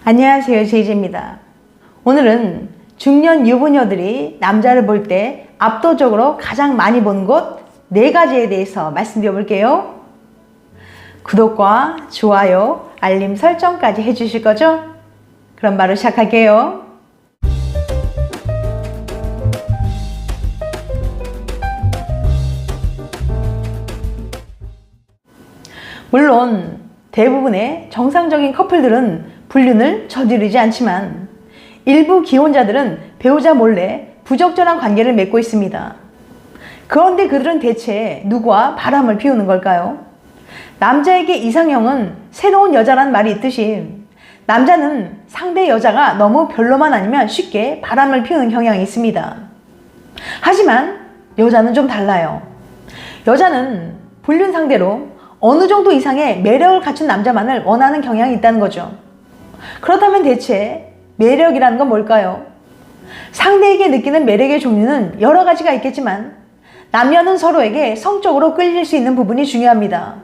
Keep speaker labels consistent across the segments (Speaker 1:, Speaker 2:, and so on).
Speaker 1: 안녕하세요, 제이제입니다. 오늘은 중년 유부녀들이 남자를 볼 때 압도적으로 가장 많이 보는 곳 4가지에 대해서 말씀드려 볼게요. 구독과 좋아요, 알림 설정까지 해주실 거죠? 그럼 바로 시작할게요. 물론 대부분의 정상적인 커플들은 불륜을 저지르지 않지만 일부 기혼자들은 배우자 몰래 부적절한 관계를 맺고 있습니다. 그런데 그들은 대체 누구와 바람을 피우는 걸까요? 남자에게 이상형은 새로운 여자란 말이 있듯이 남자는 상대 여자가 너무 별로만 아니면 쉽게 바람을 피우는 경향이 있습니다. 하지만 여자는 좀 달라요. 여자는 불륜 상대로 어느 정도 이상의 매력을 갖춘 남자만을 원하는 경향이 있다는 거죠. 그렇다면 대체 매력이라는 건 뭘까요? 상대에게 느끼는 매력의 종류는 여러 가지가 있겠지만 남녀는 서로에게 성적으로 끌릴 수 있는 부분이 중요합니다.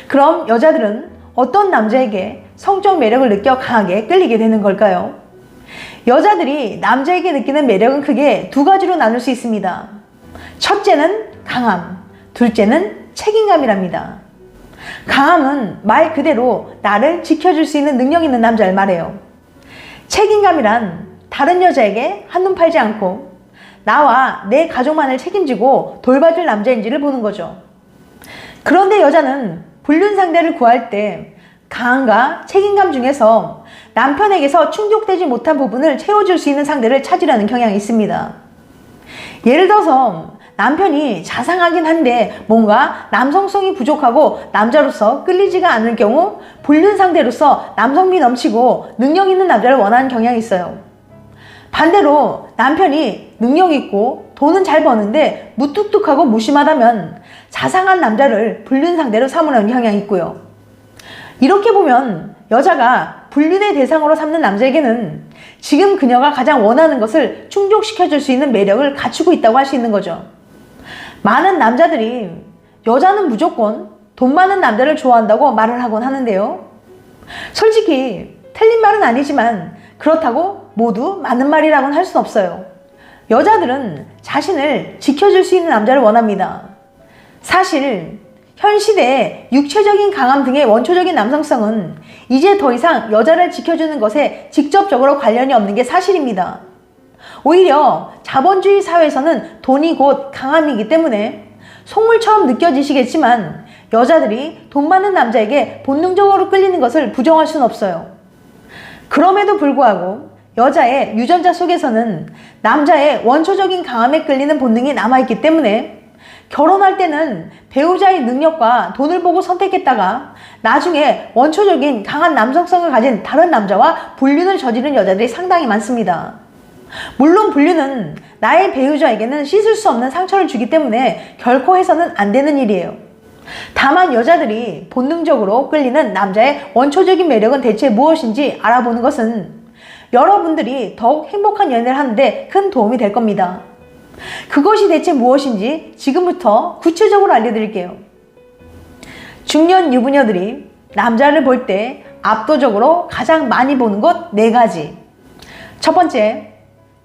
Speaker 1: 그럼 여자들은 어떤 남자에게 성적 매력을 느껴 강하게 끌리게 되는 걸까요? 여자들이 남자에게 느끼는 매력은 크게 2가지로 나눌 수 있습니다. 첫째는 강함, 둘째는 책임감이랍니다. 강함은 말 그대로 나를 지켜줄 수 있는 능력 있는 남자를 말해요. 책임감이란 다른 여자에게 한눈 팔지 않고 나와 내 가족만을 책임지고 돌봐줄 남자인지를 보는 거죠. 그런데 여자는 불륜 상대를 구할 때 강함과 책임감 중에서 남편에게서 충족되지 못한 부분을 채워줄 수 있는 상대를 찾으려는 경향이 있습니다. 예를 들어서 남편이 자상하긴 한데 뭔가 남성성이 부족하고 남자로서 끌리지가 않을 경우 불륜 상대로서 남성미 넘치고 능력 있는 남자를 원하는 경향이 있어요. 반대로 남편이 능력 있고 돈은 잘 버는데 무뚝뚝하고 무심하다면 자상한 남자를 불륜 상대로 삼으려는 경향이 있고요. 이렇게 보면 여자가 불륜의 대상으로 삼는 남자에게는 지금 그녀가 가장 원하는 것을 충족시켜줄 수 있는 매력을 갖추고 있다고 할 수 있는 거죠. 많은 남자들이 여자는 무조건 돈 많은 남자를 좋아한다고 말을 하곤 하는데요. 솔직히 틀린 말은 아니지만 그렇다고 모두 맞는 말이라고는 할 수는 없어요. 여자들은 자신을 지켜줄 수 있는 남자를 원합니다. 사실 현 시대의 육체적인 강함 등의 원초적인 남성성은 이제 더 이상 여자를 지켜주는 것에 직접적으로 관련이 없는 게 사실입니다. 오히려 자본주의 사회에서는 돈이 곧 강함이기 때문에 속물처럼 느껴지시겠지만 여자들이 돈 많은 남자에게 본능적으로 끌리는 것을 부정할 수는 없어요. 그럼에도 불구하고 여자의 유전자 속에서는 남자의 원초적인 강함에 끌리는 본능이 남아있기 때문에 결혼할 때는 배우자의 능력과 돈을 보고 선택했다가 나중에 원초적인 강한 남성성을 가진 다른 남자와 불륜을 저지른 여자들이 상당히 많습니다. 물론 불륜은 나의 배우자에게는 씻을 수 없는 상처를 주기 때문에 결코 해서는 안 되는 일이에요. 다만 여자들이 본능적으로 끌리는 남자의 원초적인 매력은 대체 무엇인지 알아보는 것은 여러분들이 더욱 행복한 연애를 하는데 큰 도움이 될 겁니다. 그것이 대체 무엇인지 지금부터 구체적으로 알려드릴게요. 중년 유부녀들이 남자를 볼 때 압도적으로 가장 많이 보는 것 4가지. 첫 번째,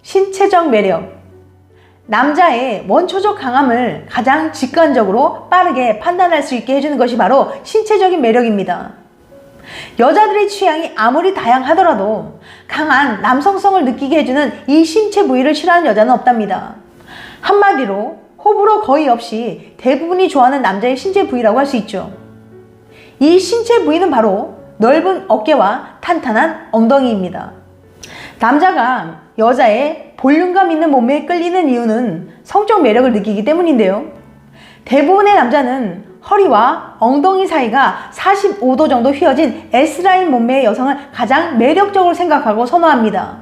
Speaker 1: 신체적 매력. 남자의 원초적 강함을 가장 직관적으로 빠르게 판단할 수 있게 해주는 것이 바로 신체적인 매력입니다. 여자들의 취향이 아무리 다양하더라도 강한 남성성을 느끼게 해주는 이 신체 부위를 싫어하는 여자는 없답니다. 한마디로 호불호 거의 없이 대부분이 좋아하는 남자의 신체 부위라고 할 수 있죠. 이 신체 부위는 바로 넓은 어깨와 탄탄한 엉덩이입니다. 남자가 여자의 볼륨감 있는 몸매에 끌리는 이유는 성적 매력을 느끼기 때문인데요. 대부분의 남자는 허리와 엉덩이 사이가 45도 정도 휘어진 S라인 몸매의 여성을 가장 매력적으로 생각하고 선호합니다.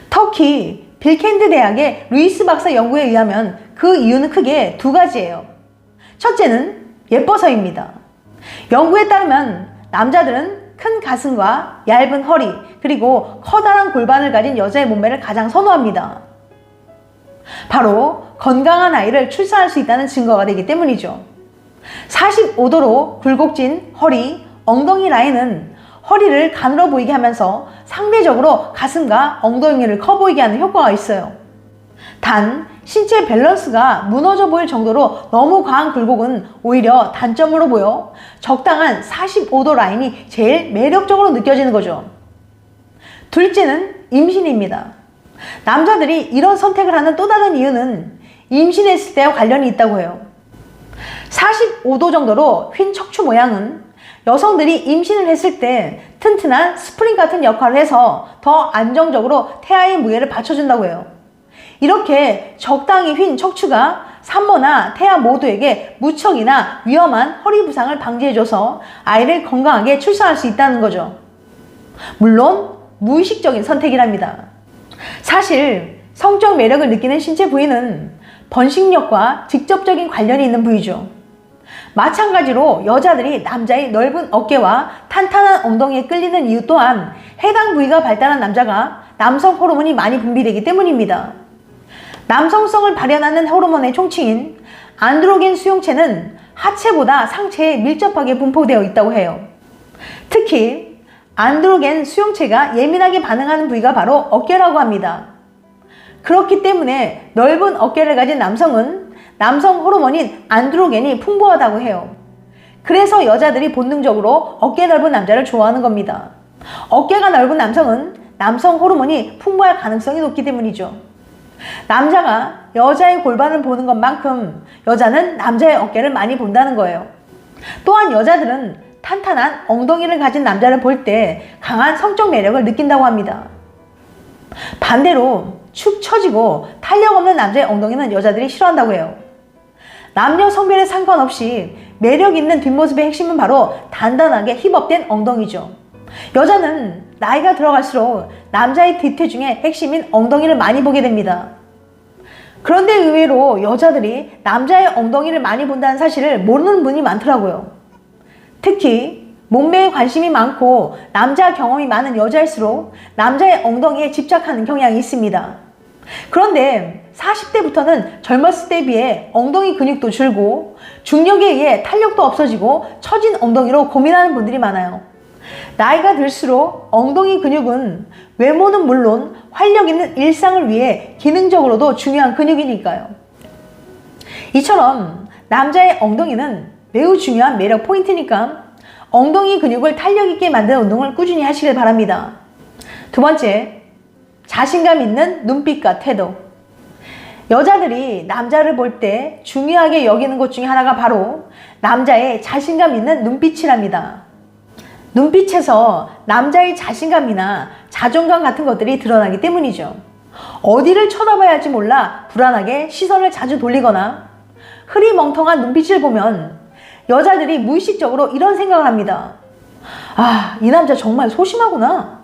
Speaker 1: 터키 빌켄드 대학의 루이스 박사 연구에 의하면 그 이유는 크게 2가지예요. 첫째는 예뻐서입니다. 연구에 따르면 남자들은 큰 가슴과 얇은 허리 그리고 커다란 골반을 가진 여자의 몸매를 가장 선호합니다. 바로 건강한 아이를 출산할 수 있다는 증거가 되기 때문이죠. 45도로 굴곡진 허리, 엉덩이 라인은 허리를 가늘어 보이게 하면서 상대적으로 가슴과 엉덩이를 커 보이게 하는 효과가 있어요. 단, 신체 밸런스가 무너져 보일 정도로 너무 과한 굴곡은 오히려 단점으로 보여 적당한 45도 라인이 제일 매력적으로 느껴지는 거죠. 둘째는 임신입니다. 남자들이 이런 선택을 하는 또 다른 이유는 임신했을 때와 관련이 있다고 해요. 45도 정도로 휜 척추 모양은 여성들이 임신을 했을 때 튼튼한 스프링 같은 역할을 해서 더 안정적으로 태아의 무게를 받쳐준다고 해요. 이렇게 적당히 휜 척추가 산모나 태아 모두에게 무척이나 위험한 허리 부상을 방지해줘서 아이를 건강하게 출산할 수 있다는 거죠. 물론 무의식적인 선택이랍니다. 사실 성적 매력을 느끼는 신체 부위는 번식력과 직접적인 관련이 있는 부위죠. 마찬가지로 여자들이 남자의 넓은 어깨와 탄탄한 엉덩이에 끌리는 이유 또한 해당 부위가 발달한 남자가 남성 호르몬이 많이 분비되기 때문입니다. 남성성을 발현하는 호르몬의 총칭인 안드로겐 수용체는 하체보다 상체에 밀접하게 분포되어 있다고 해요. 특히 안드로겐 수용체가 예민하게 반응하는 부위가 바로 어깨라고 합니다. 그렇기 때문에 넓은 어깨를 가진 남성은 남성 호르몬인 안드로겐이 풍부하다고 해요. 그래서 여자들이 본능적으로 어깨 넓은 남자를 좋아하는 겁니다. 어깨가 넓은 남성은 남성 호르몬이 풍부할 가능성이 높기 때문이죠. 남자가 여자의 골반을 보는 것만큼 여자는 남자의 어깨를 많이 본다는 거예요. 또한 여자들은 탄탄한 엉덩이를 가진 남자를 볼 때 강한 성적 매력을 느낀다고 합니다. 반대로 축 처지고 탄력 없는 남자의 엉덩이는 여자들이 싫어한다고 해요. 남녀 성별에 상관없이 매력 있는 뒷모습의 핵심은 바로 단단하게 힙업된 엉덩이죠. 여자는 나이가 들어갈수록 남자의 뒤태 중에 핵심인 엉덩이를 많이 보게 됩니다. 그런데 의외로 여자들이 남자의 엉덩이를 많이 본다는 사실을 모르는 분이 많더라고요. 특히 몸매에 관심이 많고 남자 경험이 많은 여자일수록 남자의 엉덩이에 집착하는 경향이 있습니다. 그런데 40대부터는 젊었을 때에 비해 엉덩이 근육도 줄고 중력에 의해 탄력도 없어지고 처진 엉덩이로 고민하는 분들이 많아요. 나이가 들수록 엉덩이 근육은 외모는 물론 활력 있는 일상을 위해 기능적으로도 중요한 근육이니까요. 이처럼 남자의 엉덩이는 매우 중요한 매력 포인트니까 엉덩이 근육을 탄력 있게 만드는 운동을 꾸준히 하시길 바랍니다. 두 번째, 자신감 있는 눈빛과 태도. 여자들이 남자를 볼 때 중요하게 여기는 것 중에 하나가 바로 남자의 자신감 있는 눈빛이랍니다. 눈빛에서 남자의 자신감이나 자존감 같은 것들이 드러나기 때문이죠. 어디를 쳐다봐야 할지 몰라 불안하게 시선을 자주 돌리거나 흐리멍텅한 눈빛을 보면 여자들이 무의식적으로 이런 생각을 합니다. 아, 이 남자 정말 소심하구나.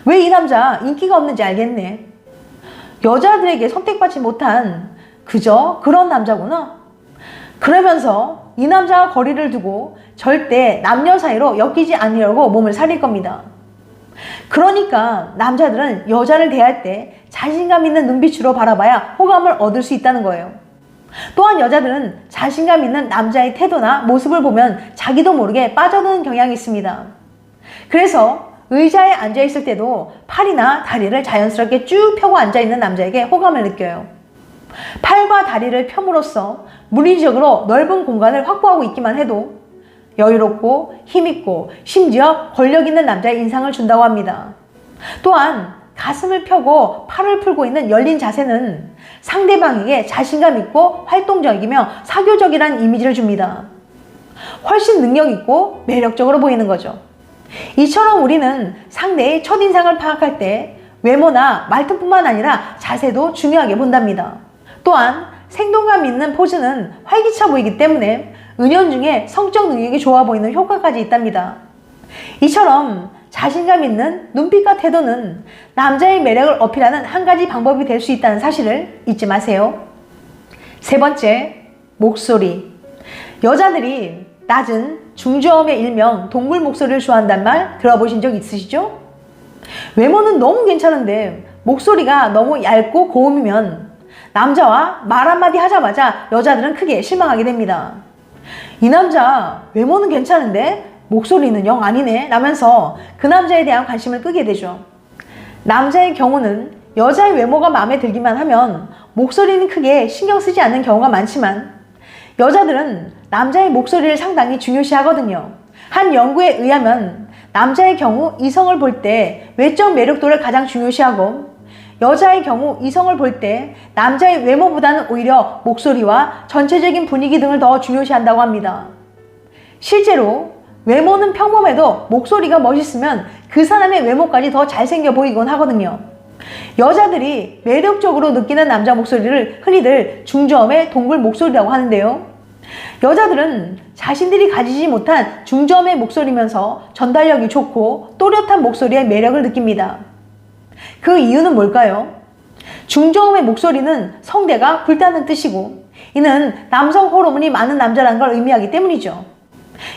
Speaker 1: 왜 이 남자 인기가 없는지 알겠네. 여자들에게 선택받지 못한 그저 그런 남자구나. 그러면서 이 남자와 거리를 두고 절대 남녀 사이로 엮이지 않으려고 몸을 사릴 겁니다. 그러니까 남자들은 여자를 대할 때 자신감 있는 눈빛으로 바라봐야 호감을 얻을 수 있다는 거예요. 또한 여자들은 자신감 있는 남자의 태도나 모습을 보면 자기도 모르게 빠져드는 경향이 있습니다. 그래서 의자에 앉아있을 때도 팔이나 다리를 자연스럽게 쭉 펴고 앉아있는 남자에게 호감을 느껴요. 팔과 다리를 펴므로써 물리적으로 넓은 공간을 확보하고 있기만 해도 여유롭고 힘있고 심지어 권력 있는 남자의 인상을 준다고 합니다. 또한 가슴을 펴고 팔을 풀고 있는 열린 자세는 상대방에게 자신감 있고 활동적이며 사교적이라는 이미지를 줍니다. 훨씬 능력 있고 매력적으로 보이는 거죠. 이처럼 우리는 상대의 첫인상을 파악할 때 외모나 말투뿐만 아니라 자세도 중요하게 본답니다. 또한 생동감 있는 포즈는 활기차 보이기 때문에 은연중에 성적 능력이 좋아 보이는 효과까지 있답니다. 이처럼 자신감 있는 눈빛과 태도는 남자의 매력을 어필하는 한 가지 방법이 될 수 있다는 사실을 잊지 마세요. 세 번째, 목소리. 여자들이 낮은 중저음의 일명 동물 목소리를 좋아한단 말 들어보신 적 있으시죠? 외모는 너무 괜찮은데 목소리가 너무 얇고 고음이면 남자와 말 한마디 하자마자 여자들은 크게 실망하게 됩니다. 이 남자 외모는 괜찮은데 목소리는 영 아니네 라면서 그 남자에 대한 관심을 끄게 되죠. 남자의 경우는 여자의 외모가 마음에 들기만 하면 목소리는 크게 신경 쓰지 않는 경우가 많지만 여자들은 남자의 목소리를 상당히 중요시 하거든요. 한 연구에 의하면 남자의 경우 이성을 볼 때 외적 매력도를 가장 중요시하고 여자의 경우 이성을 볼 때 남자의 외모보다는 오히려 목소리와 전체적인 분위기 등을 더 중요시한다고 합니다. 실제로 외모는 평범해도 목소리가 멋있으면 그 사람의 외모까지 더 잘생겨 보이곤 하거든요. 여자들이 매력적으로 느끼는 남자 목소리를 흔히들 중저음의 동굴 목소리라고 하는데요. 여자들은 자신들이 가지지 못한 중저음의 목소리면서 전달력이 좋고 또렷한 목소리의 매력을 느낍니다. 그 이유는 뭘까요? 중저음의 목소리는 성대가 굵다는 뜻이고 이는 남성 호르몬이 많은 남자라는 걸 의미하기 때문이죠.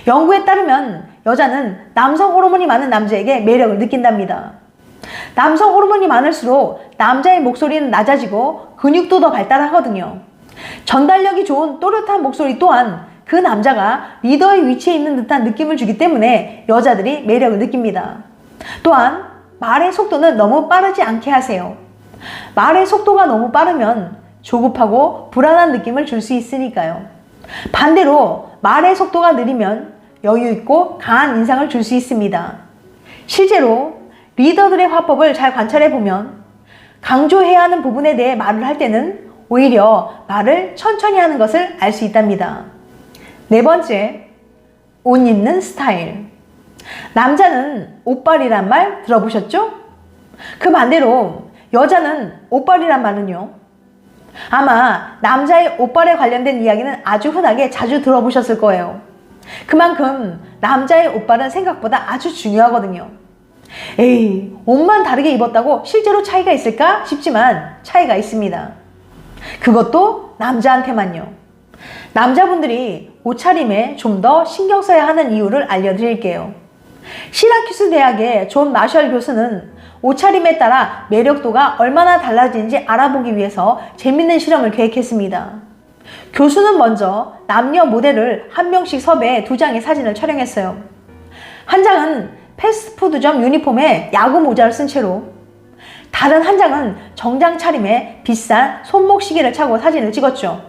Speaker 1: 연구에 따르면 여자는 남성 호르몬이 많은 남자에게 매력을 느낀답니다. 남성 호르몬이 많을수록 남자의 목소리는 낮아지고 근육도 더 발달하거든요. 전달력이 좋은 또렷한 목소리 또한 그 남자가 리더의 위치에 있는 듯한 느낌을 주기 때문에 여자들이 매력을 느낍니다. 또한 말의 속도는 너무 빠르지 않게 하세요. 말의 속도가 너무 빠르면 조급하고 불안한 느낌을 줄 수 있으니까요. 반대로 말의 속도가 느리면 여유 있고 강한 인상을 줄 수 있습니다. 실제로 리더들의 화법을 잘 관찰해 보면 강조해야 하는 부분에 대해 말을 할 때는 오히려 말을 천천히 하는 것을 알 수 있답니다. 네 번째, 옷 입는 스타일. 남자는 옷빨이란 말 들어보셨죠? 그 반대로 여자는 옷빨이란 말은요. 아마 남자의 옷빨에 관련된 이야기는 아주 흔하게 자주 들어보셨을 거예요. 그만큼 남자의 옷빨은 생각보다 아주 중요하거든요. 에이, 옷만 다르게 입었다고 실제로 차이가 있을까 싶지만 차이가 있습니다. 그것도 남자한테만요. 남자분들이 옷차림에 좀 더 신경 써야 하는 이유를 알려드릴게요. 시라큐스 대학의 존 마셜 교수는 옷차림에 따라 매력도가 얼마나 달라지는지 알아보기 위해서 재밌는 실험을 계획했습니다. 교수는 먼저 남녀 모델을 한 명씩 섭외해 2장의 사진을 촬영했어요. 한 장은 패스트푸드점 유니폼에 야구 모자를 쓴 채로, 다른 한 장은 정장 차림에 비싼 손목 시계를 차고 사진을 찍었죠.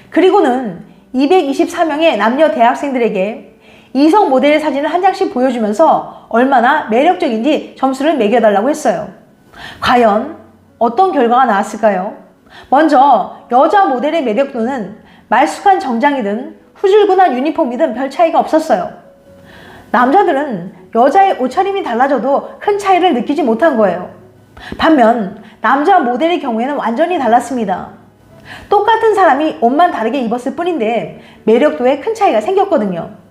Speaker 1: 그리고는 224명의 남녀 대학생들에게 이성 모델의 사진을 한 장씩 보여주면서 얼마나 매력적인지 점수를 매겨달라고 했어요. 과연 어떤 결과가 나왔을까요? 먼저 여자 모델의 매력도는 말쑥한 정장이든 후줄근한 유니폼이든 별 차이가 없었어요. 남자들은 여자의 옷차림이 달라져도 큰 차이를 느끼지 못한 거예요. 반면 남자 모델의 경우에는 완전히 달랐습니다. 똑같은 사람이 옷만 다르게 입었을 뿐인데 매력도에 큰 차이가 생겼거든요.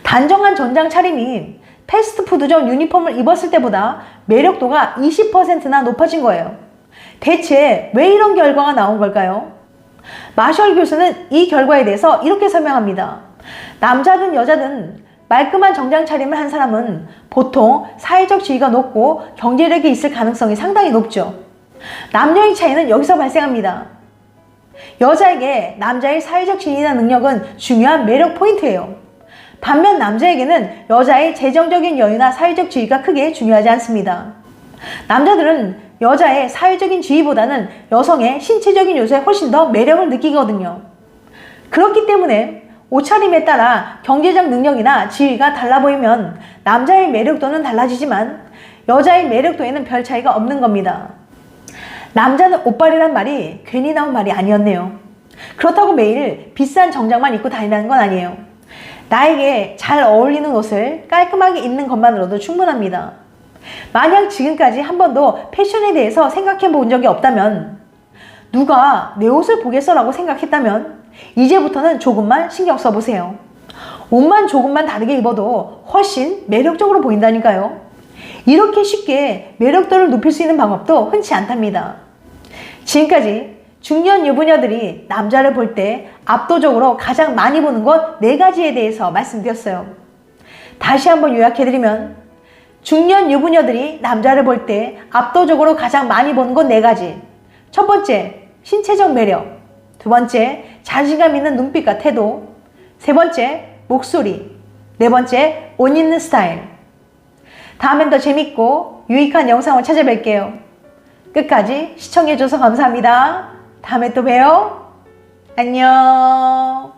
Speaker 1: 단정한 전장 차림이 패스트푸드점 유니폼을 입었을 때보다 매력도가 20%나 높아진 거예요. 대체 왜 이런 결과가 나온 걸까요? 마셜 교수는 이 결과에 대해서 이렇게 설명합니다. 남자든 여자든 말끔한 정장 차림을 한 사람은 보통 사회적 지위가 높고 경제력이 있을 가능성이 상당히 높죠. 남녀의 차이는 여기서 발생합니다. 여자에게 남자의 사회적 지위나 능력은 중요한 매력 포인트예요. 반면 남자에게는 여자의 재정적인 여유나 사회적 지위가 크게 중요하지 않습니다. 남자들은 여자의 사회적인 지위보다는 여성의 신체적인 요소에 훨씬 더 매력을 느끼거든요. 그렇기 때문에 옷차림에 따라 경제적 능력이나 지위가 달라 보이면 남자의 매력도는 달라지지만 여자의 매력도에는 별 차이가 없는 겁니다. 남자는 옷빨이란 말이 괜히 나온 말이 아니었네요. 그렇다고 매일 비싼 정장만 입고 다니는 건 아니에요. 나에게 잘 어울리는 옷을 깔끔하게 입는 것만으로도 충분합니다. 만약 지금까지 한 번도 패션에 대해서 생각해 본 적이 없다면, 누가 내 옷을 보겠어라고 생각했다면 이제부터는 조금만 신경 써보세요. 옷만 조금만 다르게 입어도 훨씬 매력적으로 보인다니까요. 이렇게 쉽게 매력도를 높일 수 있는 방법도 흔치 않답니다. 지금까지 중년 유부녀들이 남자를 볼 때 압도적으로 가장 많이 보는 것 4가지에 대해서 말씀드렸어요. 다시 한번 요약해드리면, 중년 유부녀들이 남자를 볼 때 압도적으로 가장 많이 보는 것 4가지. 첫 번째, 신체적 매력. 두 번째, 자신감 있는 눈빛과 태도. 세 번째, 목소리. 네 번째, 옷 입는 스타일. 다음엔 더 재밌고 유익한 영상을 찾아뵐게요. 끝까지 시청해줘서 감사합니다. 다음에 또 봬요. 안녕.